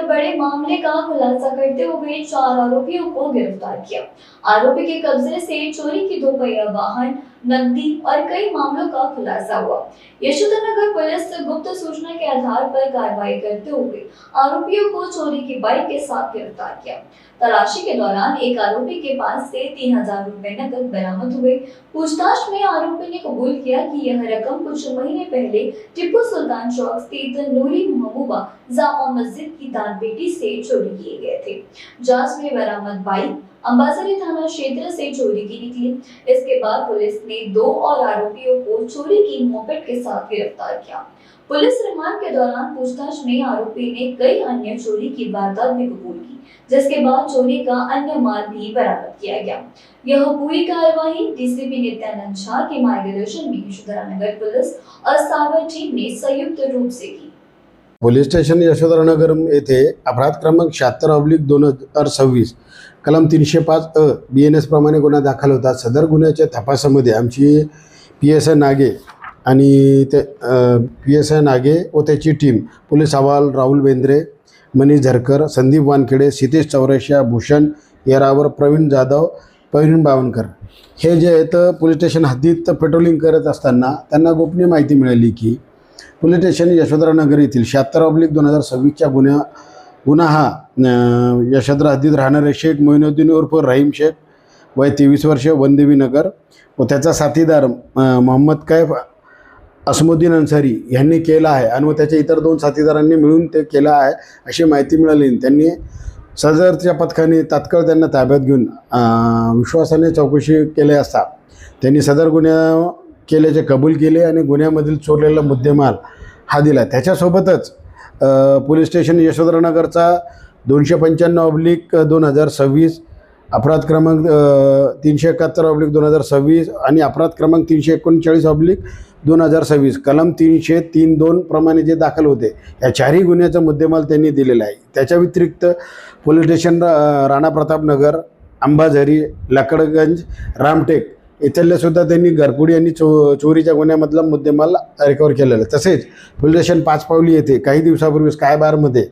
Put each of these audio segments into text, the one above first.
बड़े मामले का खुलासा करते हुए 4 आरोपियों को गिरफ्तार किया। आरोपी के कब्जे से चोरी की 2 पहिया वाहन, नकदी और कई मामलों का खुलासा हुआ। यशोधरनगर पुलिस ने गुप्त सूचना के आधार पर कार्रवाई करते हुए आरोपियों को चोरी की बाइक के साथ गिरफ्तार किया। तलाशी के दौरान एक आरोपी के पास से 3000 रुपए नकद बरामद हुए। पूछताछ में आरोपी ने कबूल किया कि यह रकम कुछ महीने पहले टिप्पू सुल्तान चौक स्थित नूरी महबूबा जामा मस्जिद की दान पेटी से चोरी किए गए थे। जांच में बरामद बाइक अंबाजरी थाना क्षेत्र से चोरी की निकली। इसके बाद पुलिस ने 2 और आरोपियों को चोरी की मोपेड के साथ गिरफ्तार किया। पुलिस रिमांड के दौरान पूछताछ में आरोपी ने कई अन्य चोरी की वारदात भी कबूल की, जिसके बाद चोरी का अन्य माल भी बरामद किया गया। यह पूरी कार्यवाही डीसीपी नित्यानंद झा के मार्गदर्शन में यशोधरनगर पुलिस और साइबर टीम ने संयुक्त रूप से की। पोलीस स्टेशन यशोधरनगर येथे अपराध क्रमांक 76/2026 कलम 305 BNS प्रमाणे गुन्हा दाखल होता। सदर गुन्ह्याच्या तपासामध्ये आमची PSI नागे आणि PSI नागे व त्याची टीम, पोलीस अहवाल राहुल बेंद्रे, मनीष झरकर, संदीप वानखेडे, सितेश चौरसिया, भूषण येरावर, प्रवीण जाधव, प्रवीण बावनकर हे जे आहेत पोलीस स्टेशन हद्दीत पेट्रोलिंग करत असताना त्यांना गोपनीय माहिती मिळाली की पोलीस स्टेशन यशोधरनगर येथील 76/2026च्या गुन्हा हा यशोधरा हद्दीत राहणारे शेख मोइनुद्दीन उर्फ रहीम शेख, वय 23 वर्ष, वनदेवी नगर व त्याचा साथीदार मोहम्मद कैफ असमुद्दीन अन्सारी यांनी केला आहे आणि व त्याच्या इतर 2 साथीदारांनी मिळून ते केलं आहे अशी माहिती मिळाली। त्यांनी सदरच्या पथकाने तात्काळ त्यांना ताब्यात घेऊन विश्वासाने चौकशी केली असता त्यांनी सदर गुन्हा केल्याचे कबूल केले आणि गुन्ह्यामधील चोरलेला मुद्देमाल हा दिला। त्याच्यासोबतच पोलीस स्टेशन यशोधरनगरचा 295/2026 अपराध क्रमांक 371/2026 आणि अपराध क्रमांक 339/2026 कलम 303(2) प्रमाणे जे दाखल होते या 4ही गुन्ह्याचा मुद्देमाल त्यांनी दिलेला आहे। त्याच्या व्यतिरिक्त पोलीस स्टेशन राणा प्रतापनगर, अंबाझरी, लकडगंज, रामटेक इथले सुद्धा त्यांनी घरपुडी आणि चोरीच्या गुन्ह्यामधला मुद्देमाल रिकवर केलेला। तसेच पोलीस स्टेशन 5 पावली येथे काही दिवसापूर्वी स्काय बारमध्ये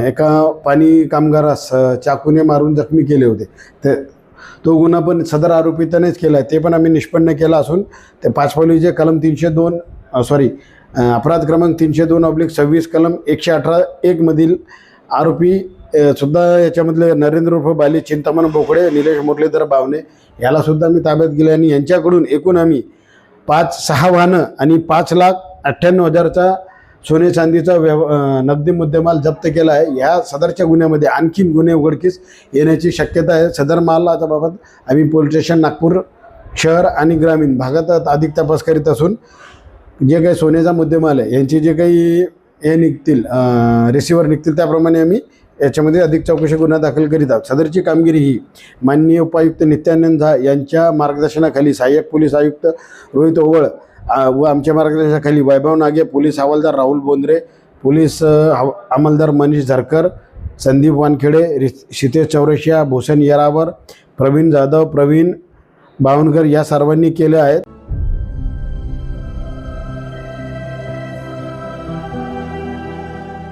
एका पाणी कामगारास चाकूने मारून जखमी केले होते। तर तो गुन्हा पण सदर आरोपीतानेच केला आहे, ते पण आम्ही निष्पन्न केला असून ते 5 पावलीचे कलम 302 अपराध क्रमांक 302/26 कलम 118(1) मधील आरोपी सुद्धा याच्यामधले नरेंद्र उर्फ बाली, चिंतामण बोकडे, निलेश मुरलीधर बावणे याला सुद्धा मी ताब्यात गेले आणि यांच्याकडून एकूण आम्ही 5-6 वाहनं आणि 5,98,000चा सोने चांदीचा नगदी मुद्देमाल जप्त केला आहे। ह्या सदरच्या गुन्ह्यामध्ये आणखीन गुन्हे उघडकीस येण्याची शक्यता आहे। सदर मालाच्या बाबत आम्ही पोलीस स्टेशन नागपूर शहर आणि ग्रामीण भागात अधिक तपास करीत असून जे काही सोन्याचा मुद्देमाल आहे यांची जे काही हे निघतील रिसिव्हर निघतील त्याप्रमाणे आम्ही याच्यामध्ये अधिक चौकशी गुन्हा दाखल करीत आहोत। सदरची कामगिरी ही माननीय उपायुक्त नित्यानंद झा यांच्या मार्गदर्शनाखाली सहाय्यक पोलीस आयुक्त रोहित ओवळ व आमच्या मार्गदर्शनाखाली वैभव नागे, पोलीस हवालदार राहुल बोंद्रे, पोलीस अंमलदार मनीष झरकर, संदीप वानखेडे, सितेश चौरसिया, भूषण येरावर, प्रवीण जाधव, प्रवीण बावनकर या सर्वांनी केले आहेत।